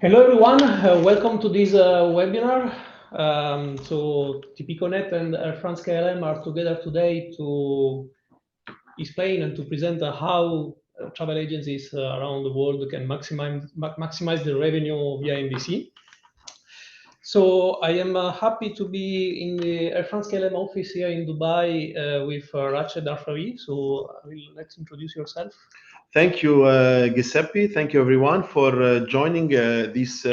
Hello everyone, welcome to this webinar. So TPConnect and Air France-KLM are together today to explain and to present how travel agencies around the world can maximize the revenue via NDC. So I am happy to be in the Air France-KLM office here in Dubai with Rached Arfawi. So let's introduce yourself. Thank you, Giuseppe. Thank you, everyone, for joining this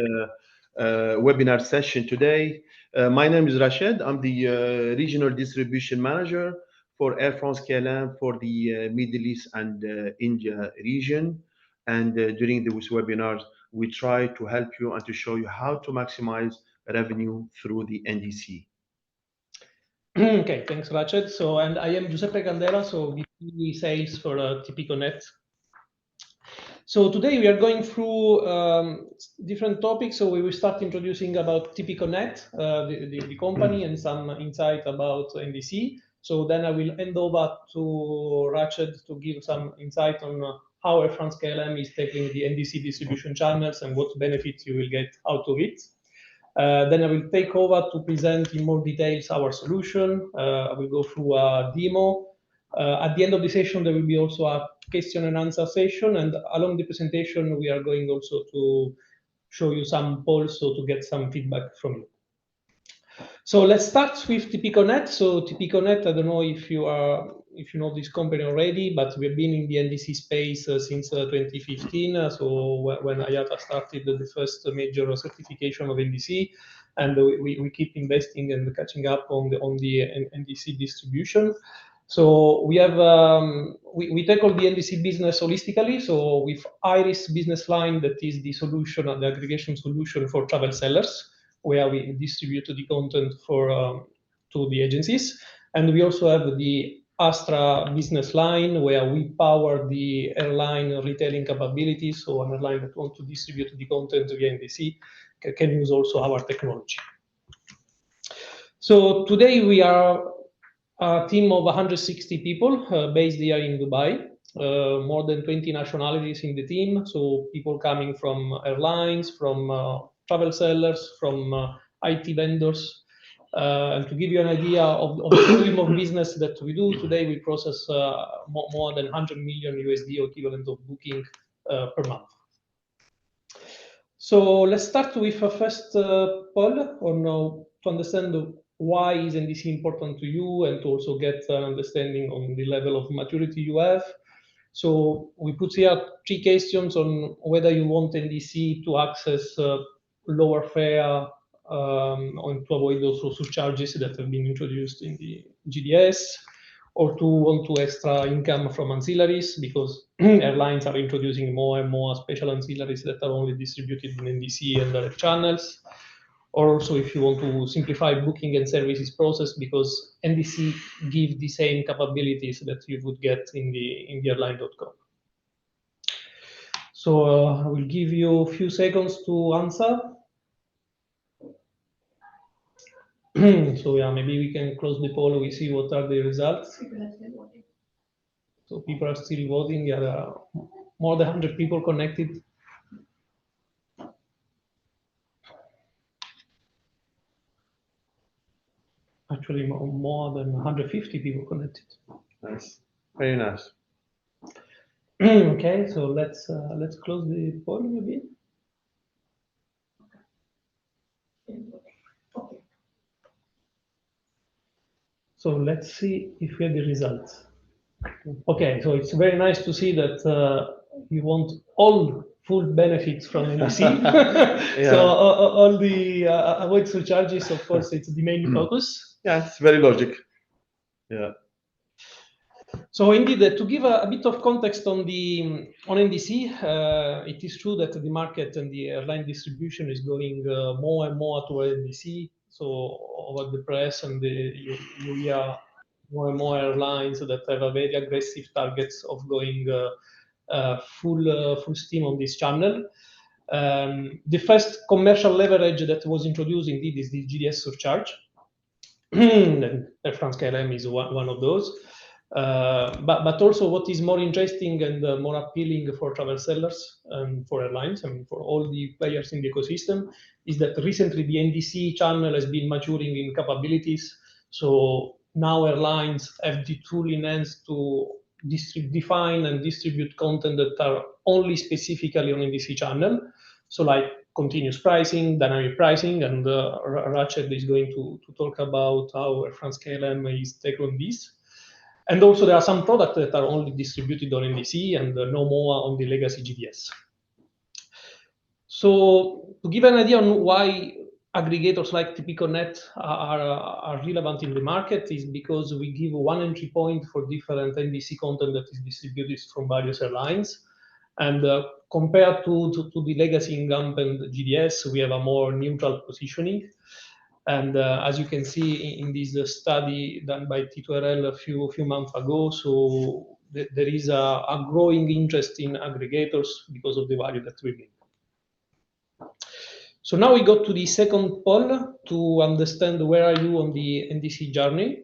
webinar session today. My name is Rached. I'm the Regional Distribution Manager for Air France-KLM for the Middle East and India region. And during this webinar, we try to help you and to show you how to maximize revenue through the NDC. Okay, thanks, Rached. So, and I am Giuseppe Candela, so VP Sales for TPConnect. So today we are going through different topics. So we will start introducing about TPConnect, the company, and some insight about NDC. So then I will hand over to Rached to give some insight on how Air France-KLM is tackling the NDC distribution channels and what benefits you will get out of it. Then I will take over to present in more details our solution. I will go through a demo. At the end of the session, there will be also a question and answer session. And along the presentation, we are going also to show you some polls, so to get some feedback from you. So let's start with TPConnect. So TPConnect, I don't know if you know this company already, but we've been in the NDC space since 2015. So when IATA started the first major certification of NDC, and we keep investing and catching up on the NDC distribution. So we have we tackle the NDC business holistically. So with Iris business line, that is the solution, the aggregation solution for travel sellers, where we distribute the content for to the agencies, and we also have the Astra business line, where we power the airline retailing capabilities. So an airline that wants to distribute the content via NDC can use also our technology. So today we are a team of 160 people based here in Dubai. More than 20 nationalities in the team. So people coming from airlines, from travel sellers, from IT vendors. And to give you an idea of the volume of business that we do today, we process more than 100 million USD equivalent of booking per month. So let's start with a first poll on to understand why is NDC important to you, and to also get an understanding on the level of maturity you have. So we put here 3 questions on whether you want NDC to access lower fare and to avoid also surcharges that have been introduced in the GDS, or to want to extra income from ancillaries, because airlines are introducing more and more special ancillaries that are only distributed in NDC and direct channels. Or also if you want to simplify booking and services process, because NDC give the same capabilities that you would get in the airline.com. So I will give you a few seconds to answer. So yeah, maybe we can close the poll. We see what are the results. So people are still voting. Yeah, there are more than 100 people connected. Actually, more than 150 people connected. Nice, very nice. Okay, so let's close the poll maybe. So let's see if we have the results. Okay, so it's very nice to see that you want all full benefits from NDC. Yeah. So all the avoid surcharges, of course, it's the main focus. Yeah, it's very logic. Yeah. So indeed, to give a bit of context on NDC, it is true that the market and the airline distribution is going more and more toward NDC. So over the press and you hear more and more airlines that have a very aggressive targets of going full steam on this channel. The first commercial leverage that was introduced indeed is the GDS surcharge. Air France-KLM is one of those. But also what is more interesting and more appealing for travel sellers and for airlines, I mean, for all the players in the ecosystem, is that recently the NDC channel has been maturing in capabilities. So now airlines have the tool in hands to define and distribute content that are only specifically on NDC channel. So like continuous pricing, dynamic pricing, and Rachel is going to talk about how Air France-KLM is tackling this. And also there are some products that are only distributed on NDC and no more on the legacy GDS. So to give an idea on why aggregators like TPConnects are relevant in the market is because we give one entry point for different NDC content that is distributed from various airlines. And compared to the legacy incumbent GDS, we have a more neutral positioning. And as you can see in this study done by T2RL a few months ago, so there is a growing interest in aggregators because of the value that we bring. So now we go to the second poll to understand where are you on the NDC journey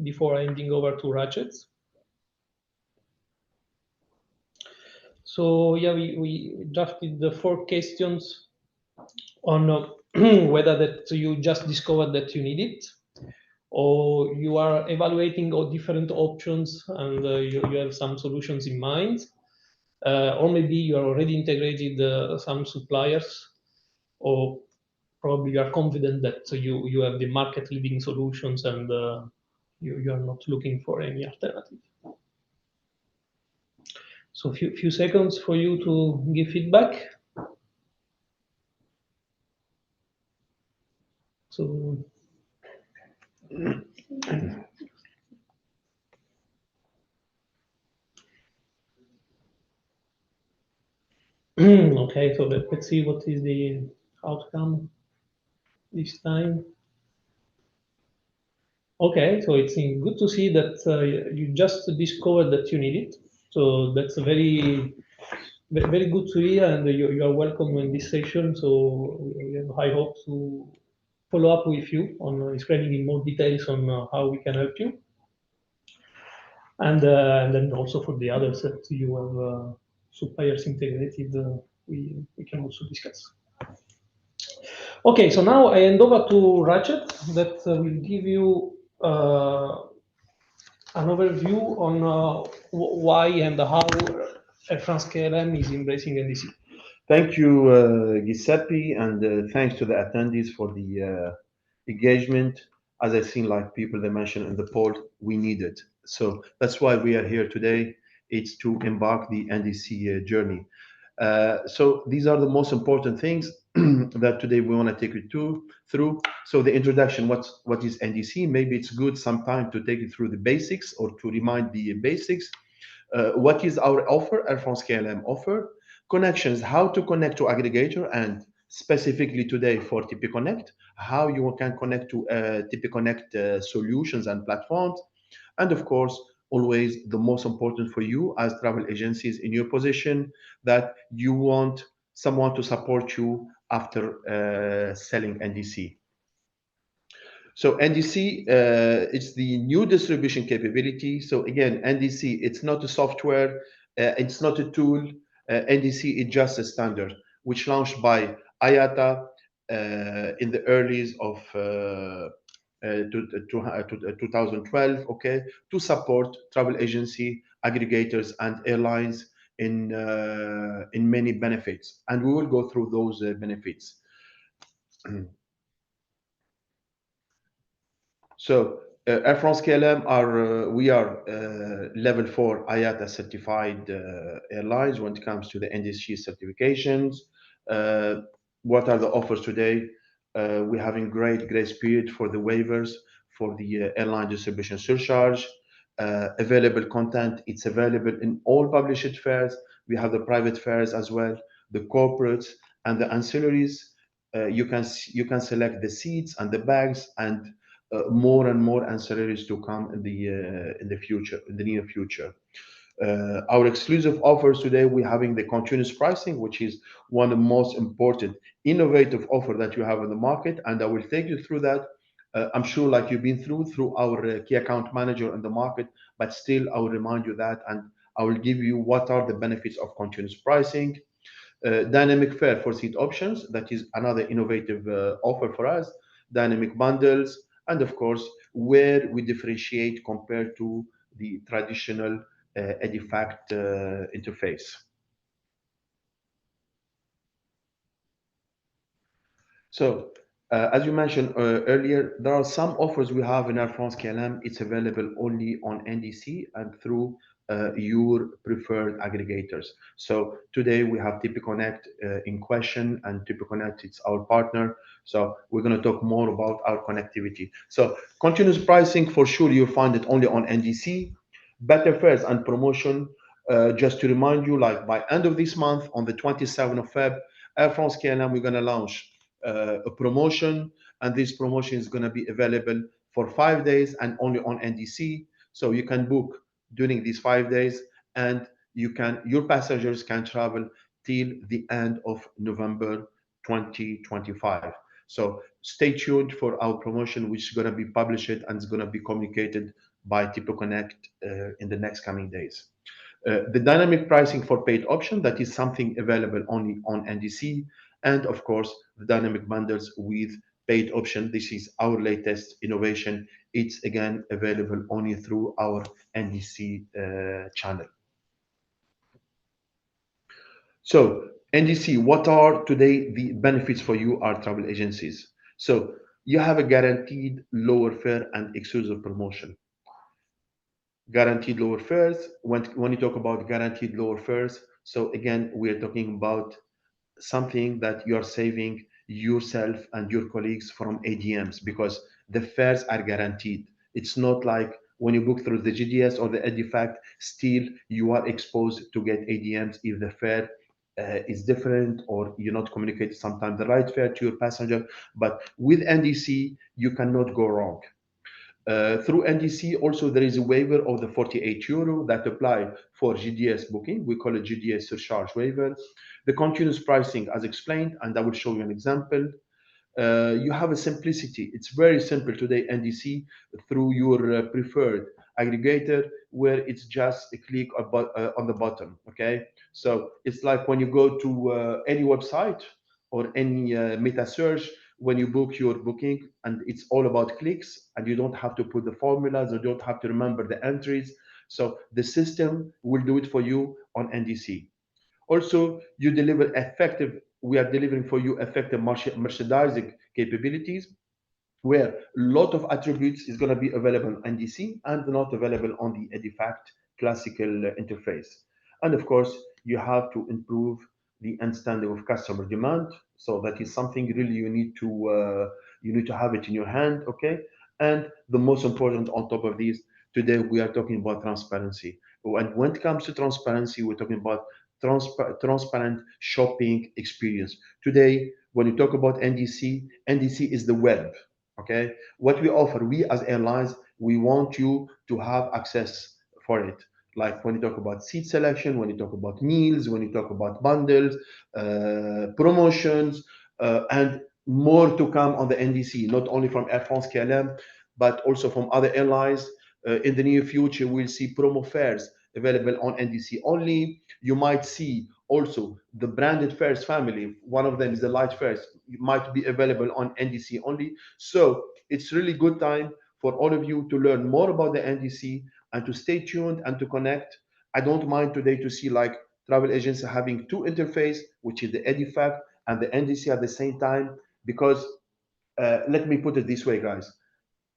before handing over to Ratchet. So yeah, we drafted the 4 questions on whether that you just discovered that you need it, or you are evaluating all different options and you have some solutions in mind, or maybe you are already integrated some suppliers, or probably you are confident that you have the market leading solutions and you are not looking for any alternative. So few seconds for you to give feedback. So okay, so let's see what is the outcome this time. Okay, so it's good to see that you just discovered that you need it. So that's very good to hear, and you are welcome in this session. So we have high hopes to follow up with you on explaining in more details on how we can help you. And then also for the others that you have suppliers integrated, we can also discuss. Okay, so now I hand over to Ratchet that will give you an overview on why and how Air France-KLM is embracing NDC. Thank you, Giuseppe, and thanks to the attendees for the engagement. As I've seen, like people they mentioned in the poll, we need it. So that's why we are here today. It's to embark the NDC journey. So these are the most important things that today we want to take you through. So the introduction, what is NDC? Maybe it's good sometime to take you through the basics or to remind the basics. What is our offer, Air France-KLM offer? Connections, how to connect to aggregator, and specifically today for TPConnect, how you can connect to TPConnect solutions and platforms. And of course, always the most important for you as travel agencies in your position, that you want someone to support you after selling NDC. So NDC, it's the new distribution capability. So again, NDC, it's not a software, it's not a tool. NDC is just a standard, which launched by IATA in the early of 2012, okay, to support travel agency, aggregators, and airlines in many benefits. And we will go through those benefits. So Air France-KLM we are level 4 IATA-certified airlines when it comes to the NDC certifications. What are the offers today? We're having great grace period for the waivers for the airline distribution surcharge. Available content, it's available in all published fares. We have the private fares as well, the corporates and the ancillaries. You can select the seats and the bags, and more and more ancillaries to come in the future, in the near future. Our exclusive offers today, we're having the continuous pricing, which is one of the most important innovative offer that you have in the market, and I will take you through that. I'm sure like you've been through our key account manager in the market, but still I will remind you that, and I will give you what are the benefits of continuous pricing. Dynamic fare for seat options, that is another innovative offer for us, dynamic bundles, and of course, where we differentiate compared to the traditional EDIFACT interface. So, as you mentioned earlier, there are some offers we have in Air France-KLM. It's available only on NDC and through your preferred aggregators. So today we have TPConnect in question, and TPConnect, it's our partner. So we're going to talk more about our connectivity. So continuous pricing, for sure, you'll find it only on NDC. Better fares and promotion, just to remind you, like by end of this month, on the 27th of Feb, Air France-KLM, we're going to launch a promotion, and this promotion is going to be available for 5 days and only on NDC. So you can book during these 5 days, and your passengers can travel till the end of November 2025. So stay tuned for our promotion, which is going to be published and is going to be communicated by TPConnect in the next coming days. The dynamic pricing for paid option, that is something available only on NDC, and of course the dynamic bundles with paid option. This is our latest innovation. It's again available only through our NDC channel. So NDC, what are today the benefits for you, our travel agencies? So you have a guaranteed lower fare and exclusive promotion. Guaranteed lower fares. When you talk about guaranteed lower fares, so again, we are talking about something that you are saving yourself and your colleagues from ADMs, because the fares are guaranteed. It's not like when you book through the GDS or the EDIFACT, still you are exposed to get ADMs if the fare is different, or you're not communicating sometimes the right fare to your passenger. But with NDC, you cannot go wrong. Through NDC, also there is a waiver of the 48 euro that apply for GDS booking. We call it GDS surcharge waiver. The continuous pricing, as explained, and I will show you an example. You have a simplicity. It's very simple today, NDC, through your preferred aggregator, where it's just a click on the button, okay? So it's like when you go to any website or any meta search, when you book your booking, and it's all about clicks, and you don't have to put the formulas, or don't have to remember the entries. So the system will do it for you on NDC. Also, we are delivering for you effective merchandising capabilities, where a lot of attributes is going to be available on NDC and not available on the EDIFACT classical interface. And of course, you have to improve the understanding of customer demand. So that is something really you need to have it in your hand, okay? And the most important on top of this, today we are talking about transparency. And when it comes to transparency, we're talking about transparent shopping experience. Today, when you talk about NDC, NDC is the web. Okay, what we offer, we as airlines, we want you to have access for it. Like when you talk about seat selection, when you talk about meals, when you talk about bundles, promotions, and more to come on the NDC, not only from Air France-KLM, but also from other airlines. In the near future, we'll see promo fares available on NDC only. You might see also the branded fares family. One of them is the light fares. It might be available on NDC only. So it's really good time for all of you to learn more about the NDC and to stay tuned and to connect. I don't mind today to see like travel agents having two interface, which is the EDIFACT and the NDC at the same time, because let me put it this way, guys.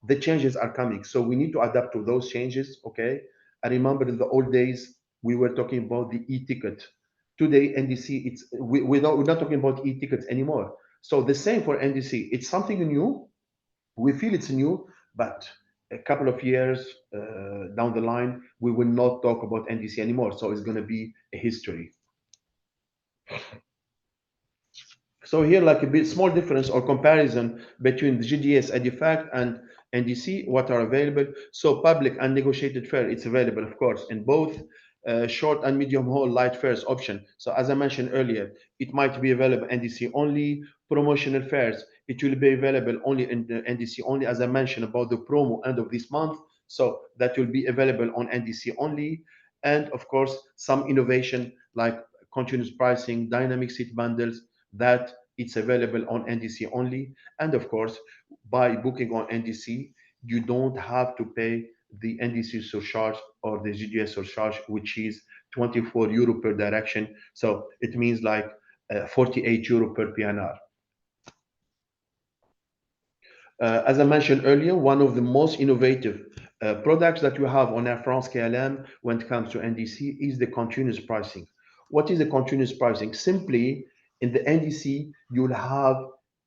The changes are coming, so we need to adapt to those changes, okay? I remember in the old days, we were talking about the e-ticket. Today, NDC, we're not talking about e-tickets anymore. So the same for NDC. It's something new. We feel it's new, but a couple of years down the line, we will not talk about NDC anymore. So it's going to be a history. So here, like a bit small difference or comparison between the GDS EDIFACT and NDC, what are available. So public and negotiated fare, it's available, of course, in both short and medium haul light fares option. So as I mentioned earlier, it might be available NDC only. Promotional fares, It will be available only in the NDC only, as I mentioned about the promo end of this month. So that will be available on NDC only. And of course, some innovation like continuous pricing, dynamic seat bundles, that it's available on NDC only. And of course, by booking on NDC, you don't have to pay the NDC surcharge or the GDS surcharge, which is 24 euro per direction. So it means like 48 euro per PNR. As I mentioned earlier, one of the most innovative products that you have on Air France KLM when it comes to NDC is the continuous pricing. What is the continuous pricing? Simply, in the NDC, you'll have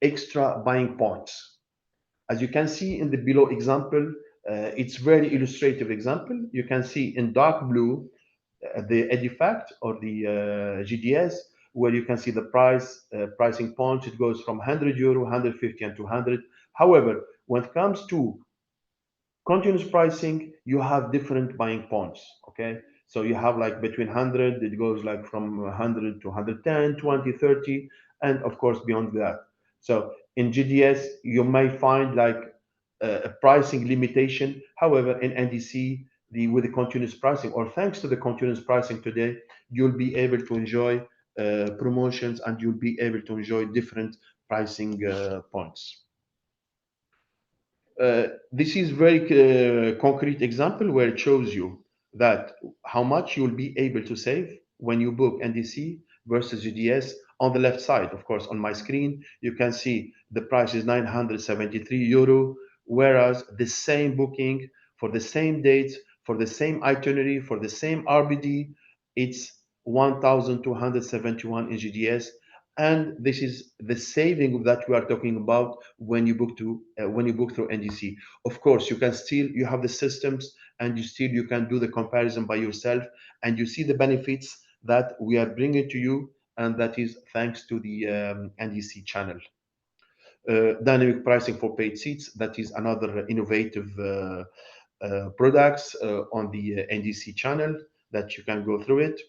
extra buying points. As you can see in the below example, it's very illustrative example. You can see in dark blue the EDIFACT or the GDS, where you can see the pricing points. It goes from 100 euro, 150, and 200. However, when it comes to continuous pricing, you have different buying points. Okay, so you have like between 100, it goes like from 100 to 110, 20, 30, and of course beyond that. So in GDS, you may find like a pricing limitation. However, in NDC, with the continuous pricing, or thanks to the continuous pricing today, you'll be able to enjoy promotions, and you'll be able to enjoy different pricing points. This is very concrete example where it shows you that how much you'll be able to save when you book NDC versus GDS. On the left side, of course, on my screen, you can see the price is 973 euro, whereas the same booking for the same dates, for the same itinerary, for the same RBD, it's 1,271 in GDS. And this is the saving that we are talking about when you book through NDC. Of course, you have the systems, and you can do the comparison by yourself, and you see the benefits that we are bringing to you, and that is thanks to the NDC channel. Dynamic pricing for paid seats, that is another innovative products on the NDC channel that you can go through it.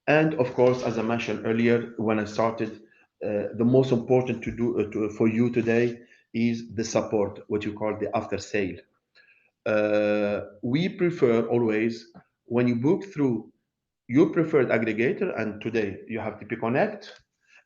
And of course, as I mentioned earlier, when I started, the most important for you today is the support, what you call the after sale. We prefer always, when you book through your preferred aggregator, and today you have TPConnect,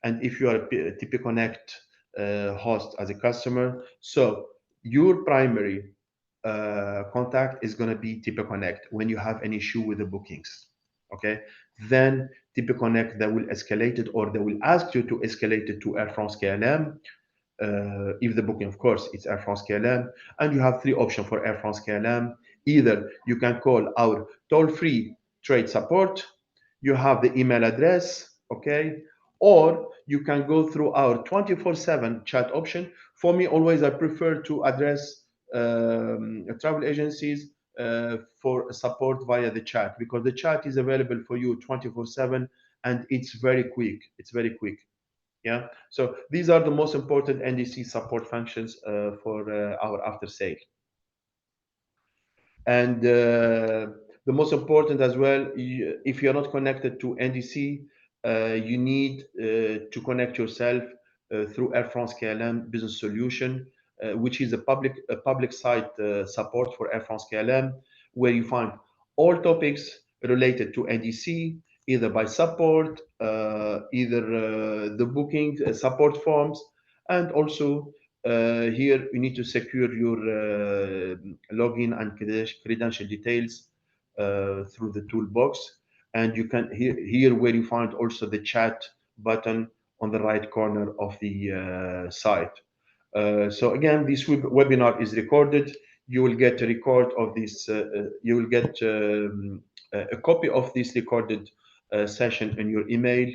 and if you are a TPConnect host as a customer, so your primary contact is going to be TPConnect when you have an issue with the bookings. Okay, then TPConnect, they will escalate it, or they will ask you to escalate it to Air France KLM. If the booking, of course, it's Air France KLM, and you have three options for Air France KLM. Either you can call our toll-free trade support, you have the email address, okay, or you can go through our 24/7 chat option. For me, always I prefer to address travel agencies for support via the chat, because the chat is available for you 24/7, and it's very quick. It's very quick. Yeah. So these are the most important NDC support functions for our after sale. And the most important as well, if you're not connected to NDC, you need to connect yourself through Air France KLM Business Solution, which is a public site support for Air France KLM, where you find all topics related to NDC, either by support, either the booking support forms, and also here you need to secure your login and credential details through the toolbox. And you can here where you find also the chat button on the right corner of the site. So again, this webinar is recorded. You will get a record of this. You will get a copy of this recorded session in your email.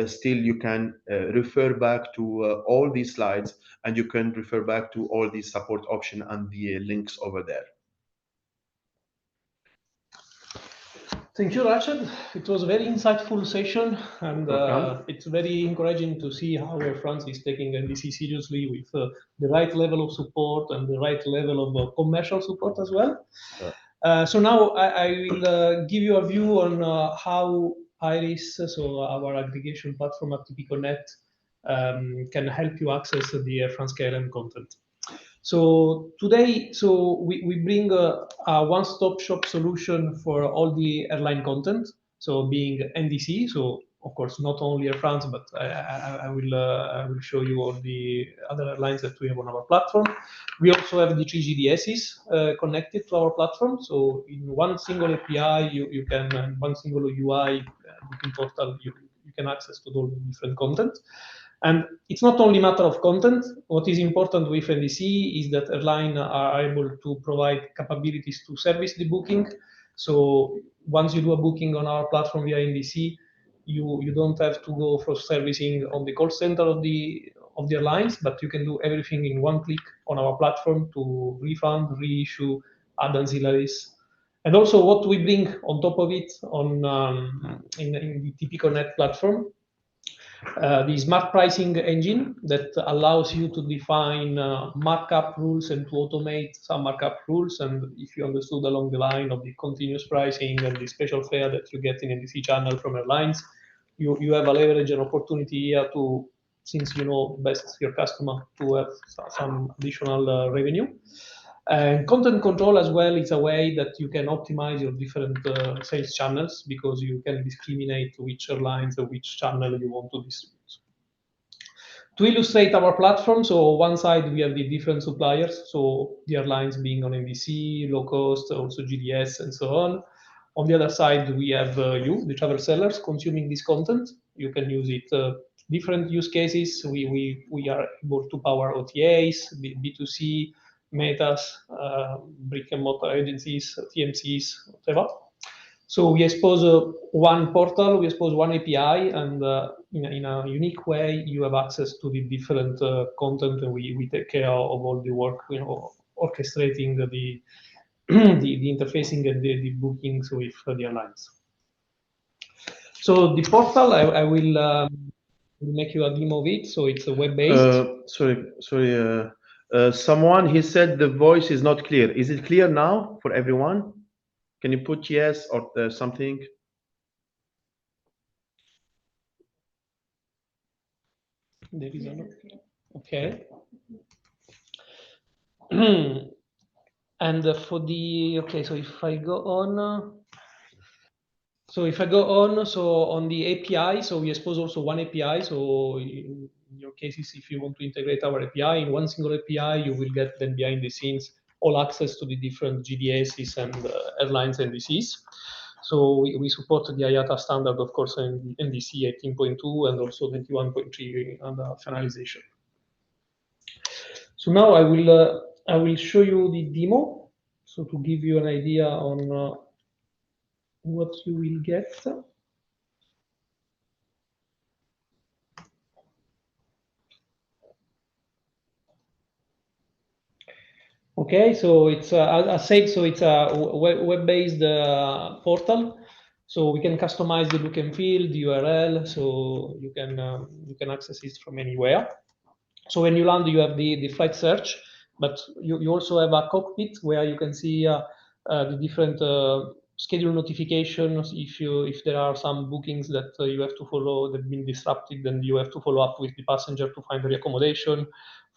Still, you can refer back to all these slides, and you can refer back to all these support options and the links over there. Thank you, Rachid. It was a very insightful session, and it's very encouraging to see how Air France is taking NDC seriously with the right level of support and the right level of commercial support as well. So now I will give you a view on how Iris, so our aggregation platform at TPConnect, can help you access the Air France-KLM content. So today, we bring a one-stop shop solution for all the airline content. So being NDC, so of course not only Air France, but I will show you all the other airlines that we have on our platform. We also have the 3 GDSs connected to our platform. So in one single API, you can one single UI booking portal, you can access to all the different content. And it's not only a matter of content. What is important with NDC is that airlines are able to provide capabilities to service the booking. So once you do a booking on our platform via NDC, you don't have to go for servicing on the call center of the airlines, but you can do everything in one click on our platform to refund, reissue, add ancillaries. And also what we bring on top of it in the TPConnect platform, the smart pricing engine that allows you to define markup rules and to automate some markup rules. And if you understood along the line of the continuous pricing and the special fare that you get in NDC channel from airlines, you have a leverage and opportunity here to, since you know best your customer, to have some additional revenue. And content control as well is a way that you can optimize your different sales channels, because you can discriminate which airlines or which channel you want to distribute. To illustrate our platform, so one side we have the different suppliers, so the airlines being on NDC, low cost, also GDS, and so on. On the other side, we have you, the travel sellers, consuming this content. You can use it different use cases. We are able to power OTAs, B2C, metas, brick and mortar agencies, TMCs, whatever. So we expose one portal, we expose one API, and in a unique way, you have access to the different content, and we take care of all the work, orchestrating the the interfacing and the bookings with the airlines. So the portal, I will make you a demo of it. So it's a web-based. Sorry. Someone, he said the voice is not clear. Is it clear now for everyone? Can you put yes or something? There is a okay. And for the so if I go on. So if I go on, so on the API, so we expose also one API. So in your cases, if you want to integrate our API in one single API, you will get then behind the scenes all access to the different GDSs and airlines NDCs. So we support the IATA standard, of course, in NDC 18.2 and also 21.3 under finalization. So now I will show you the demo. So to give you an idea on what you will get. Okay, so it's as I said, so it's a web-based portal. So we can customize the look and feel, the URL, so you can access it from anywhere. So when you land, you have the flight search, but you also have a cockpit where you can see the different schedule notifications. If there are some bookings that you have to follow that have been disrupted, then you have to follow up with the passenger to find the reaccommodation,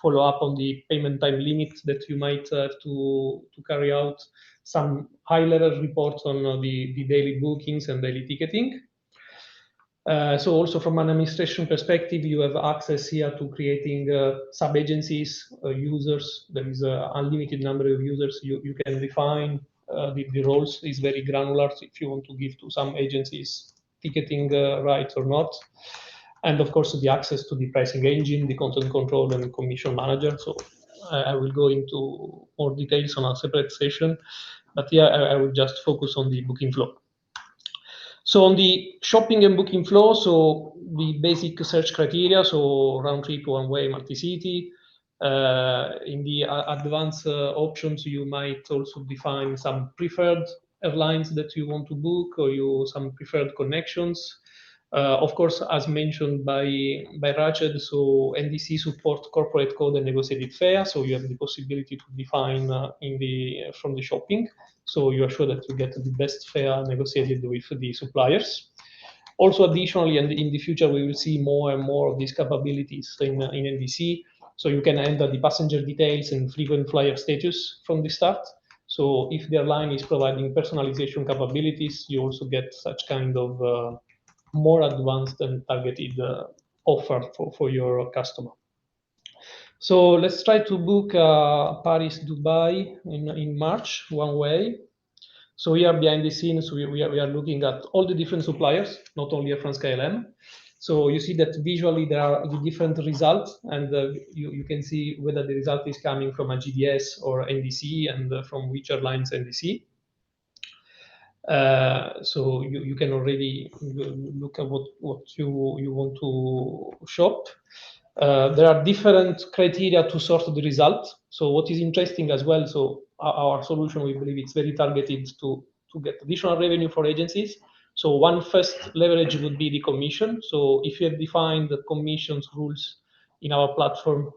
follow up on the payment time limits that you might have to carry out, some high-level reports on the daily bookings and daily ticketing. So also from an administration perspective, you have access here to creating sub-agencies, users. There is an unlimited number of users you can define. The roles is very granular, so if you want to give to some agencies ticketing rights or not. And of course, the access to the pricing engine, the content control, and commission manager. So I will go into more details on a separate session. But yeah, I will just focus on the booking flow. So on the shopping and booking flow, so the basic search criteria, so round trip, one way, multi-city. In the advanced options, you might also define some preferred airlines that you want to book, or some preferred connections. Of course, as mentioned by Rached, so NDC support corporate code and negotiated fare, so you have the possibility to define from the shopping. So you are sure that you get the best fare negotiated with the suppliers. Also, additionally, and in the future, we will see more and more of these capabilities in NDC. So you can enter the passenger details and frequent flyer status from the start. So if the airline is providing personalization capabilities, you also get such kind of more advanced and targeted offer for your customer. So let's try to book Paris, Dubai in March, one way. So here behind the scenes, we are looking at all the different suppliers, not only Air France-KLM. So you see that visually there are the different results, and you can see whether the result is coming from a GDS or NDC, and from which airlines NDC. So you can already look at what you want to shop. There are different criteria to sort the result. So what is interesting as well, so our solution, we believe it's very targeted to get additional revenue for agencies. So one first leverage would be the commission. So if you have defined the commissions rules in our platform,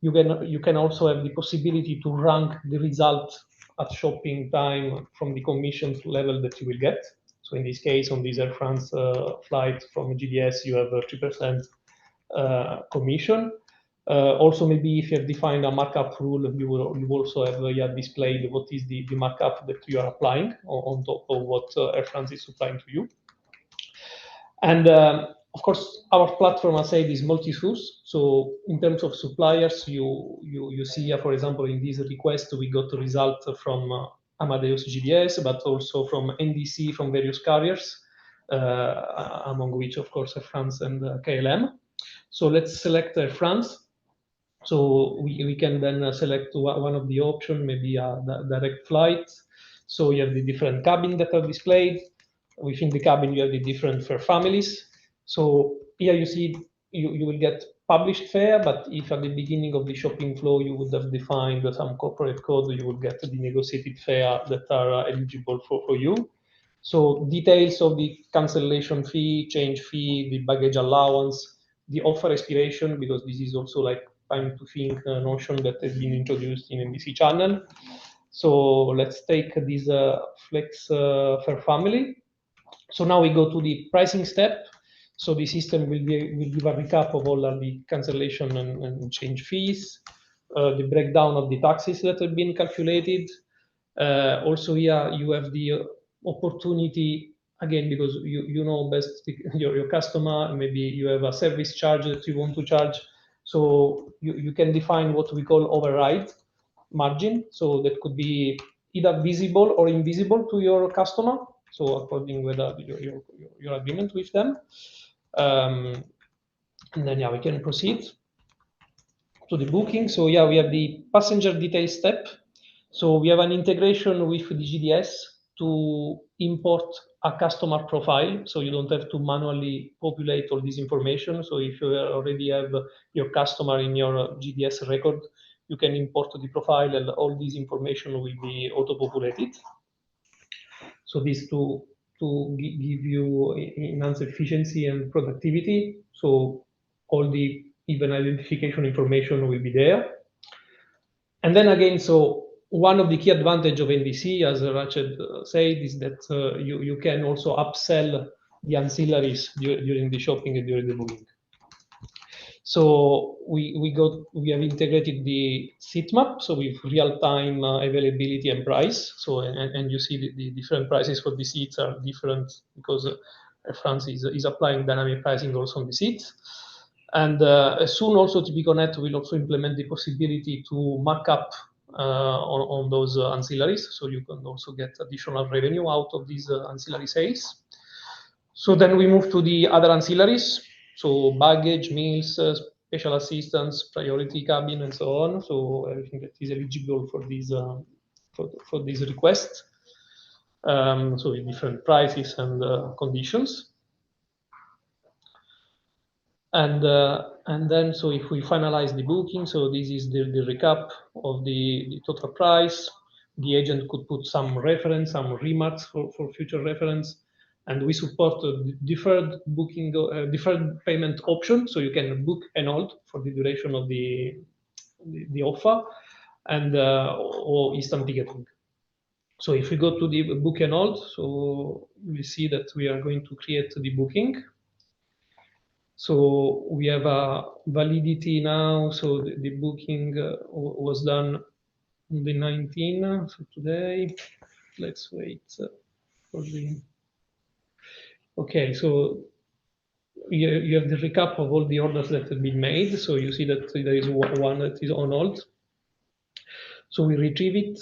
you can also have the possibility to rank the result at shopping time from the commissions level that you will get. So in this case, on this Air France flight from GDS, you have a 3% commission. Also, maybe if you have defined a markup rule, you also have displayed what is the markup that you are applying on top of what Air France is supplying to you. And of course, our platform, as I said, is multi-source. So in terms of suppliers, you see, for example, in this request, we got the result from Amadeus GDS, but also from NDC from various carriers, among which, of course, Air France and KLM. So let's select Air France. So we can then select one of the options, maybe a direct flight. So you have the different cabins that are displayed. Within the cabin, you have the different fare families. So here you see you will get published fare, but if at the beginning of the shopping flow you would have defined some corporate code, you will get the negotiated fare that are eligible for you. So details of the cancellation fee, change fee, the baggage allowance, the offer expiration, because this is also like time to think notion that has been introduced in NDC channel. So let's take this flex fare family. So now we go to the pricing step. So the system will give a recap of all of the cancellation and change fees, the breakdown of the taxes that have been calculated. Also here you have the opportunity, again, because you know best your customer, maybe you have a service charge that you want to charge. So you can define what we call override margin. So that could be either visible or invisible to your customer. So according with your agreement with them. And then yeah, we can proceed to the booking. So yeah, we have the passenger detail step. So we have an integration with the GDS to import a customer profile. So you don't have to manually populate all this information. So if you already have your customer in your GDS record, you can import the profile and all this information will be auto-populated. So this to give you enhanced efficiency and productivity. So all the event identification information will be there. And then again, so one of the key advantage of NDC, as Rachel said, is that you can also upsell the ancillaries during the shopping and during the booking. So we have integrated the seat map, so with real-time availability and price. So and you see the different prices for the seats are different because Air France is applying dynamic pricing also on the seats. And soon also TPConnects will also implement the possibility to mark up on those ancillaries, so you can also get additional revenue out of these ancillary sales. So then we move to the other ancillaries. So baggage, meals, special assistance, priority cabin, and so on. So everything that is eligible for these requests. So with different prices and conditions. And then so if we finalize the booking, so this is the recap of the total price. The agent could put some reference, some remarks for future reference. And we support deferred booking, deferred payment option, so you can book and hold for the duration of the offer, and or instant ticketing. So if we go to the book and hold, so we see that we are going to create the booking. So we have a validity now. So the booking was done on the 19th. So today, let's wait for the. Okay, so you have the recap of all the orders that have been made. So you see that there is one that is on hold. So we retrieve it.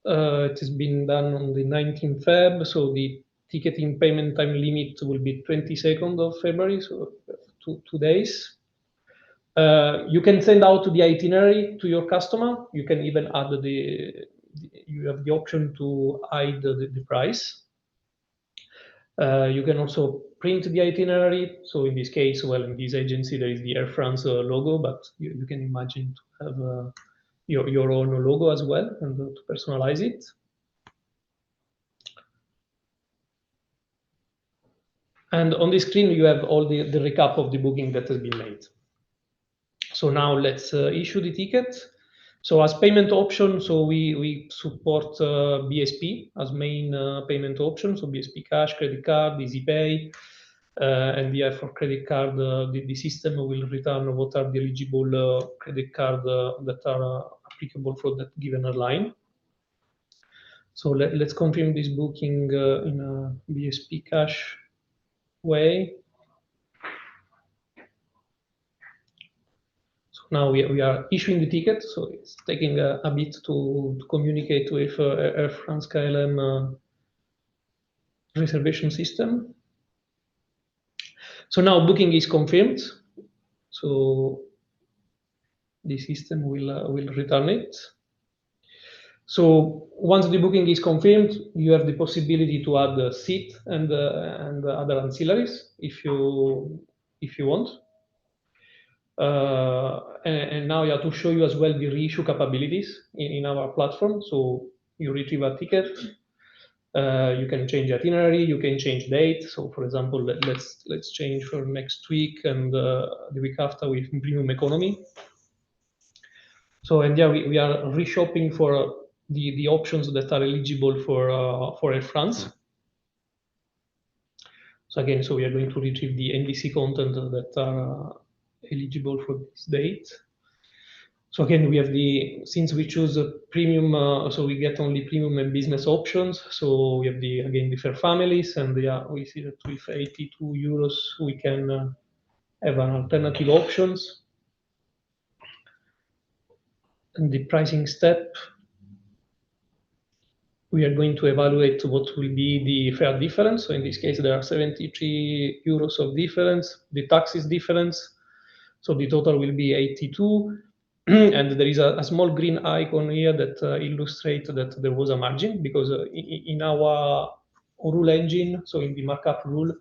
It has been done on the 19th Feb. So the ticketing payment time limit will be 22nd of February. So 2 days. You can send out the itinerary to your customer. You can even add you have the option to hide the price. You can also print the itinerary. So in this case, well, in this agency, there is the Air France logo, but you can imagine to have your own logo as well and to personalize it. And on the screen, you have all the recap of the booking that has been made. So now let's issue the ticket. So as payment option, so we support BSP as main payment option. So BSP Cash, credit card, Easy Pay, and for credit card, the system will return what are the eligible credit card that are applicable for that given airline. So let's confirm this booking in a BSP Cash way. So now we are issuing the ticket, so it's taking a bit to communicate with Air France KLM reservation system. So now booking is confirmed. So the system will return it. So once the booking is confirmed, you have the possibility to add the seat and other ancillaries if you want. And now I have to show you as well the reissue capabilities in our platform. So you retrieve a ticket, you can change itinerary, you can change date. So for example, let's change for next week and the week after with premium economy. So and yeah, we are reshopping for the options that are eligible for Air France. So again, so we are going to retrieve the NDC content that are eligible for this date. So again, we have since we choose a premium, so we get only premium and business options. So we have again the fair families, and yeah, we see that with 82 euros we can have an alternative options. And the pricing step, we are going to evaluate what will be the fare difference. So in this case, there are 73 euros of difference. The taxes difference, so the total will be 82. And there is a small green icon here that illustrates that there was a margin, because in our rule engine, so in the markup rule,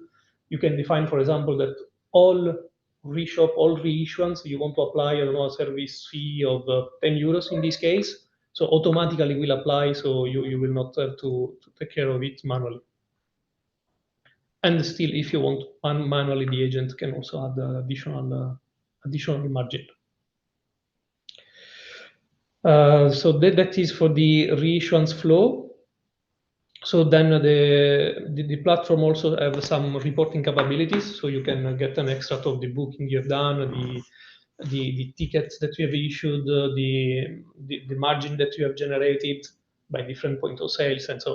you can define, for example, that all reshop, all reissuance, you want to apply a service fee of 10 euros in this case, so automatically will apply, so you will not have to take care of it manually. And still, if you want manually, the agent can also add additional margin. So that is for the reissuance flow. So then the platform also have some reporting capabilities. So you can get an extract of the booking you've done, the tickets that you have issued, the margin that you have generated by different point of sales and so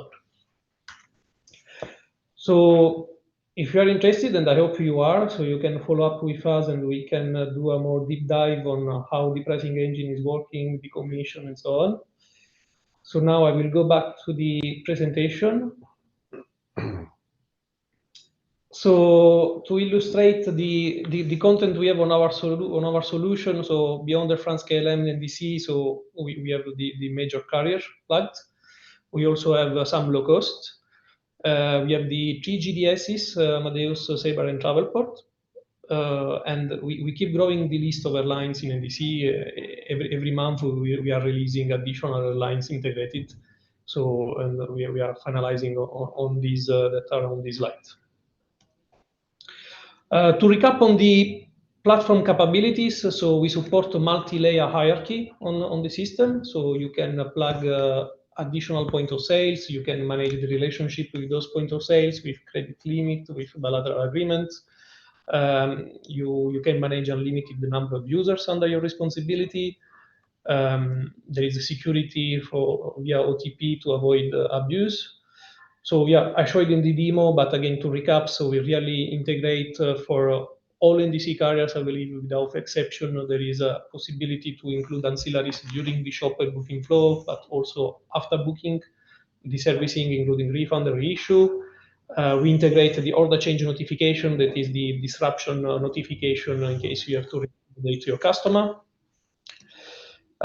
on. So if you are interested, and I hope you are, so you can follow up with us and we can do a more deep dive on how the pricing engine is working, the commission and so on. So now I will go back to the presentation. So to illustrate the content we have on our solution, so beyond the France KLM and NDC, so we have the major carriers plugged. We also have some low cost. We have the 3 GDSs, Amadeus, Sabre, and Travelport. And we keep growing the list of airlines in NDC. Every month we are releasing additional airlines integrated. So and we are finalizing on these that are on this slide. To recap on the platform capabilities, so we support a multi-layer hierarchy on the system. So you can plug additional point of sales. You can manage the relationship with those point of sales, with credit limit, with bilateral agreements. You can manage unlimited the number of users under your responsibility. There is a security via OTP to avoid abuse. So yeah, I showed in the demo, but again, to recap, so we really integrate for all NDC carriers, I believe, without exception. There is a possibility to include ancillaries during the shopper booking flow, but also after booking, the servicing, including refund and reissue. We integrate the order change notification, that is the disruption notification in case you have to report to your customer.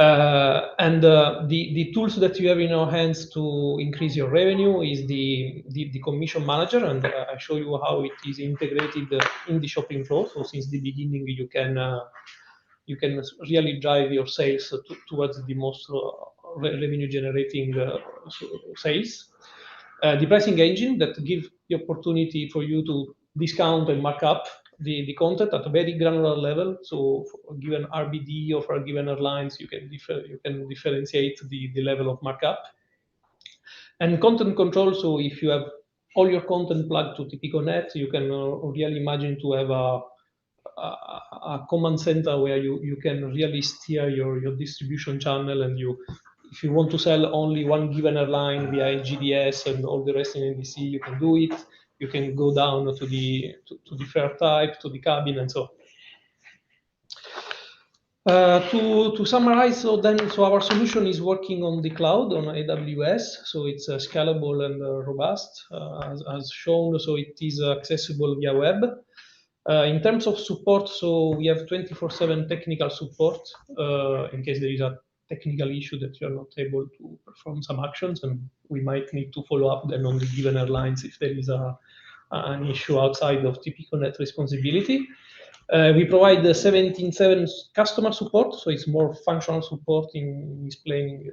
And the tools that you have in your hands to increase your revenue is the commission manager, and I show you how it is integrated in the shopping flow. So since the beginning, you can really drive your sales towards the most revenue generating sales. The pricing engine that gives the opportunity for you to discount and mark up the content at a very granular level. So for a given RBD or for a given airlines, you can differentiate the level of markup. And content control, so if you have all your content plugged to TPConnects, you can really imagine to have a command center where you can really steer your distribution channel, and if you want to sell only one given airline via GDS and all the rest in NDC, you can do it. You can go down to the fare type, to the cabin, and so on. To summarize, so our solution is working on the cloud on AWS, so it's scalable and robust, as shown. So it is accessible via web. In terms of support, so we have 24/7 technical support in case there is a technical issue that you're not able to perform some actions, and we might need to follow up then on the given airlines if there is an issue outside of TPConnect responsibility. We provide the 17/7 customer support, so it's more functional support in explaining,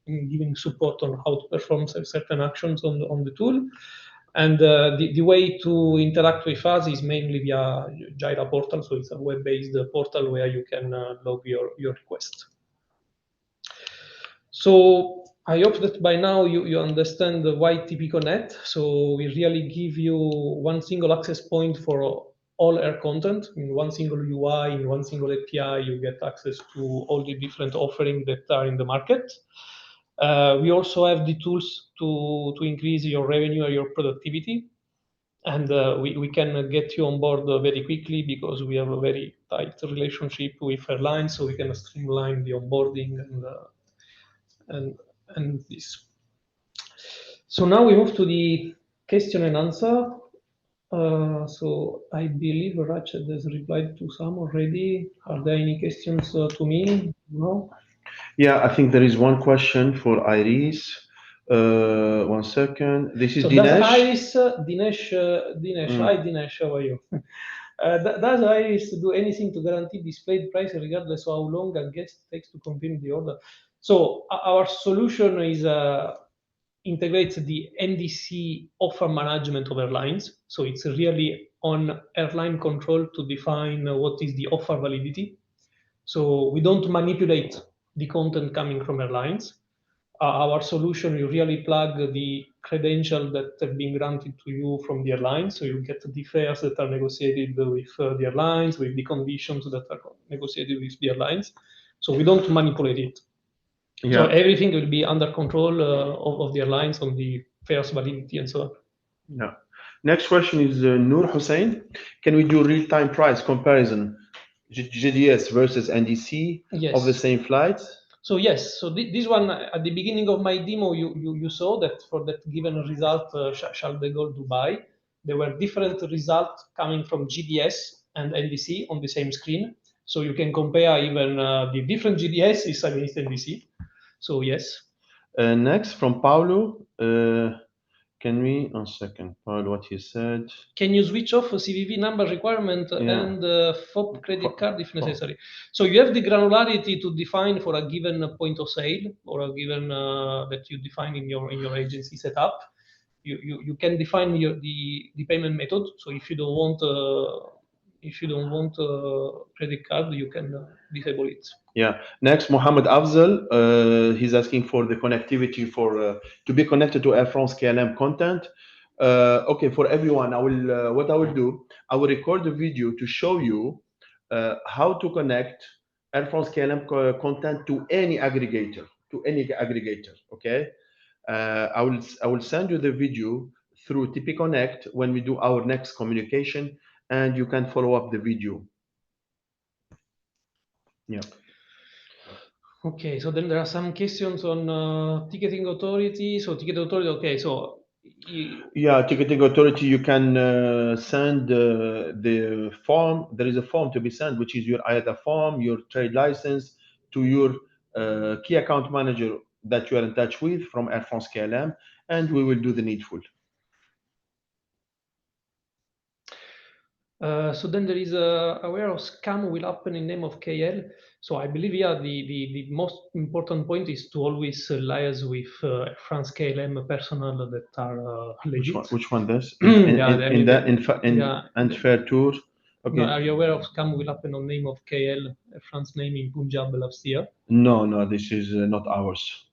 in giving support on how to perform certain actions on the tool. And the way to interact with us is mainly via Jira portal, so it's a web-based portal where you can log your request. So I hope that by now you understand why TPConnect. So we really give you one single access point for all air content in one single UI, in one single API. You get access to all the different offerings that are in the market. We also have the tools to increase your revenue or your productivity. And we can get you on board very quickly because we have a very tight relationship with airlines, so we can streamline the onboarding and this. So now we move to the question and answer. So I believe Ratchet has replied to some already. Are there any questions to me? No? Yeah, I think there is one question for Iris. 1 second. This is Dinesh. Does Iris, Dinesh, hi Dinesh, how are you? Does Iris do anything to guarantee displayed price regardless of how long a guest takes to confirm the order? So our solution is integrates the NDC offer management of airlines. So it's really on airline control to define what is the offer validity. So we don't manipulate the content coming from airlines. Our solution, you really plug the credential that have been granted to you from the airlines. So you get the fares that are negotiated with the airlines, with the conditions that are negotiated with the airlines. So we don't manipulate it. Yeah. So everything will be under control of the airlines on the fares validity and so on. Yeah. Next question is Noor Hussein. Can we do real-time price comparison, GDS versus NDC of the same flights? So yes, so this one at the beginning of my demo, you saw that for that given result, Charles de Gaulle Dubai, there were different results coming from GDS and NDC on the same screen. So you can compare even the different GDSs against NDC. So yes. Next from Paulo. Can we, 1 second, Paulo, what he said. Can you switch off a CVV number requirement and FOB credit card if necessary? So you have the granularity to define for a given point of sale or a given that you define in your agency setup. You can define the payment method. So if you don't want if you don't want credit card, you can disable it. Yeah. Next, Mohammed Afzal, he's asking for the connectivity for to be connected to Air France KLM content. Okay, for everyone, what I will do, I will record the video to show you how to connect Air France KLM content to any aggregator, Okay, I will send you the video through TPConnect when we do our next communication, and you can follow up the video. Yeah. Okay, so then there are some questions on ticketing authority. So ticketing authority, okay, so yeah, ticketing authority, you can send the form. There is a form to be sent, which is your IATA form, your trade license, to your key account manager that you are in touch with from Air France KLM, and we will do the needful. So then there is aware of scam will happen in name of KL. So I believe, yeah, the most important point is to always liaise with France KLM personnel that are legit. Which one this? And fair tour. Okay. No, are you aware of scam will happen on name of KL, France name in Punjab last year? No, this is not ours.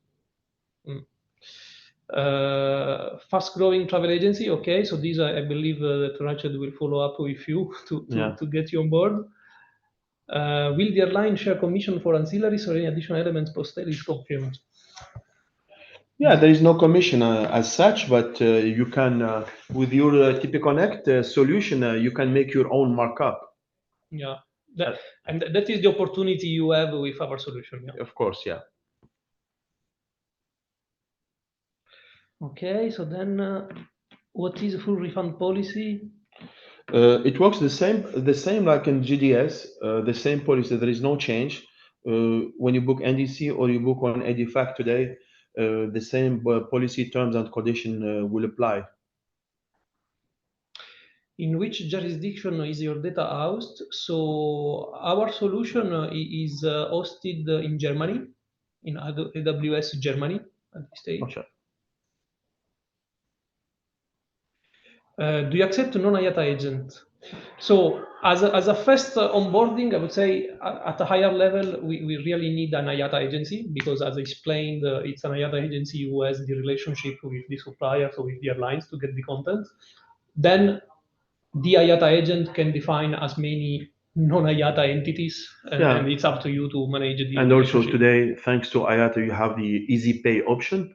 Fast growing travel agency. Okay, so these I believe that Rachel will follow up with you to get you on board. Will the airline share commission for ancillaries or any additional elements post-sale is confirmed? Yeah, there is no commission as such, but you can, with your TPConnect solution, you can make your own markup. Yeah, and that is the opportunity you have with our solution. Yeah. Of course, yeah. Okay, so then what is full refund policy? It works the same like in GDS, the same policy. There is no change. When you book NDC or you book on EDIFACT today, the same policy terms and condition will apply. In which jurisdiction is your data housed? So our solution is hosted in Germany, in AWS Germany at this stage. Okay. Do you accept non-IATA agent? So as a first onboarding, I would say at a higher level, we really need an IATA agency because, as I explained, it's an IATA agency who has the relationship with the suppliers or with the airlines to get the content. Then the IATA agent can define as many non-IATA entities, and it's up to you to manage the And also today, thanks to IATA, you have the easy pay option.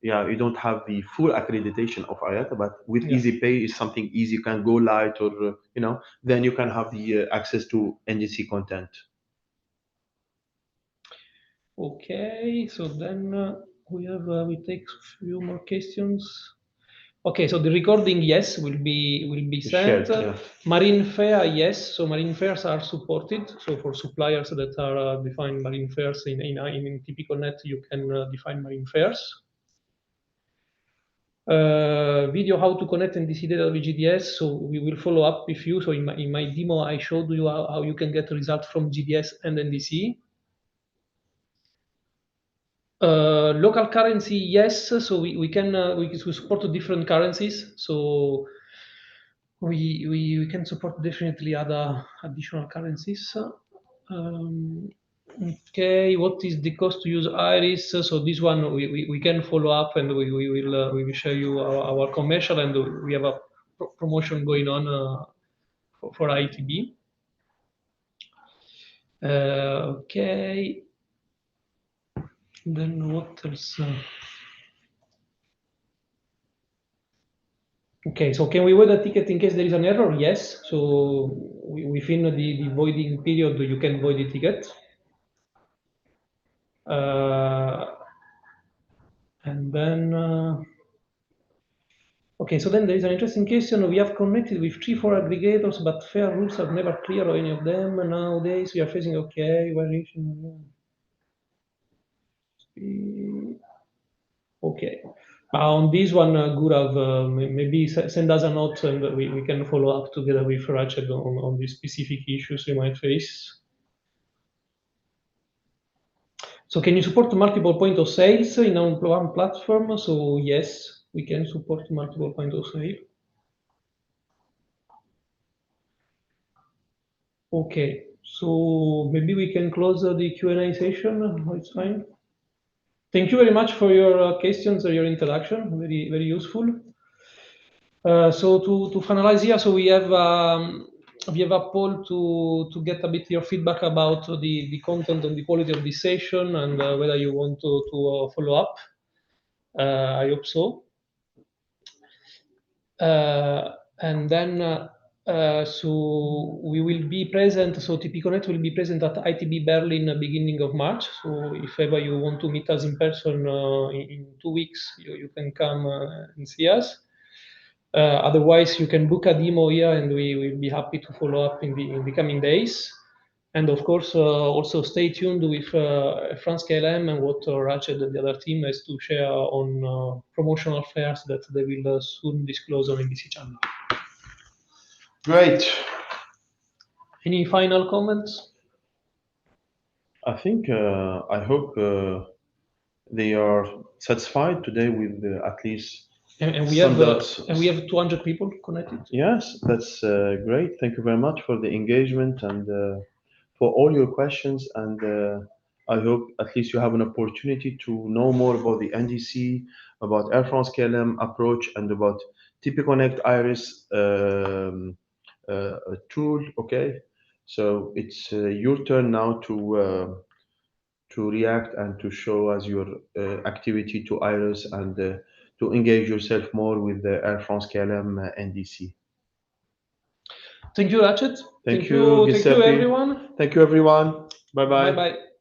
Yeah, you don't have the full accreditation of IATA, but with easy pay is something easy. You can go light, or then you can have the access to NDC content. Okay, so then we take a few more questions. Okay, so the recording, yes, will be sent. Shared, Marine fare, yes. So marine fares are supported. So for suppliers that are define marine fares in TPConnect, you can define marine fares. Video how to connect NDC data with GDS. So we will follow up with you. So in my demo, I showed you how you can get results from GDS and NDC. Local currency, yes. So we can we support different currencies. So we can support definitely other additional currencies. Okay, what is the cost to use Iris? So this one we can follow up, and we will show you our commercial, and we have a promotion going on for ITB. Okay. Then what else? Okay, so can we void a ticket in case there is an error? Yes. So within the voiding period, you can void the ticket. And then, okay, so then there is an interesting question. We have connected with 3-4 aggregators, but fair rules are never clear on any of them. Nowadays, we are facing, okay, variation. Okay. On this one, Gurav, maybe send us a note and we can follow up together with Rachel on the specific issues you might face. So can you support multiple point of sales in one platform? So yes, we can support multiple point of sale. Okay, so maybe we can close the Q&A session. It's fine. Thank you very much for your questions or your introduction. Very, very useful. So to finalize here, so we have a poll to get a bit your feedback about the content and the quality of this session, and whether you want to follow up. I hope so. And then so we will be present. So TPConnects will be present at ITB Berlin beginning of March. So if ever you want to meet us in person in 2 weeks, you can come and see us. Otherwise, you can book a demo here, and we will be happy to follow up in the coming days. And of course, also stay tuned with France KLM and what Ratchet and the other team has to share on promotional fairs that they will soon disclose on NDC channel. Great. Any final comments? I think I hope they are satisfied today with at least. And we have 200 people connected. Yes, that's great. Thank you very much for the engagement and for all your questions. And I hope at least you have an opportunity to know more about the NDC, about Air France KLM approach, and about TPConnect Iris tool. Okay, so it's your turn now to react and to show us your activity to Iris and to engage yourself more with the Air France KLM NDC. Thank you, Ratchet. Thank you, everyone. Thank you, everyone. Bye-bye. Bye-bye.